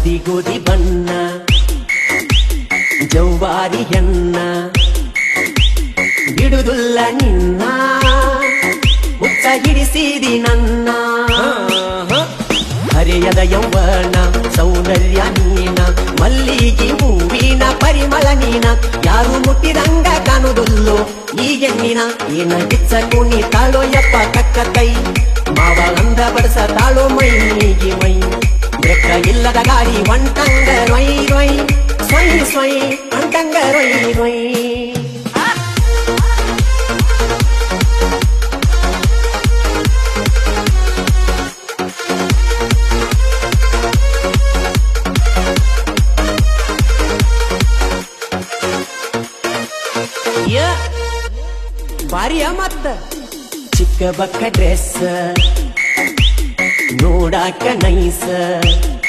ಮದಿ ಗೋಧಿ ಬಣ್ಣ ಜೌವಾರಿ ಹೆಣ್ಣ ಬಿಡುದುಲ್ಲ ನಿನ್ನ ಮುತ್ತ ಹಿಡಿಸಿದಿ ನನ್ನ ಹರೆಯದ ಯೌವನ ಸೌಂದರ್ಯ ನೀನ ಮಲ್ಲಿಗೆ ಹೂವಿನ ಪರಿಮಳ ನೀನ ಯಾರು ಮುಟ್ಟಿದಂಗ ಕಾಣುವುದಿಲ್ಲೋ ಈ ಹೆಣ್ಣಿನ ಏನ ಗಿಚ್ಚ ಕುಣಿ ತಾಳೋ ಯಪ್ಪ ಕಕ್ಕ ಕೈ ಮಾವ ಅಂದ ಬಡಸ ತಾಳೋ ಮೈಗೆ ಮೈ ಬೆಕ್ಕ ಇಲ್ಲದ ಗಾಡಿ ಒಂಟಂಗ ರೊಯ್ ರೊಯ್ ಸ್ವಯ್ ಸ್ವಯ್ ಅಂಟಂಗ ರೊಯ್ ರೊಯ್ ಬಾರಿಯ ಮತ್ತ ಚಿಕ್ಕ ಬಕ್ಕ ಡ್ರೆಸ್ ನೋಡಾಕ ನೈಸ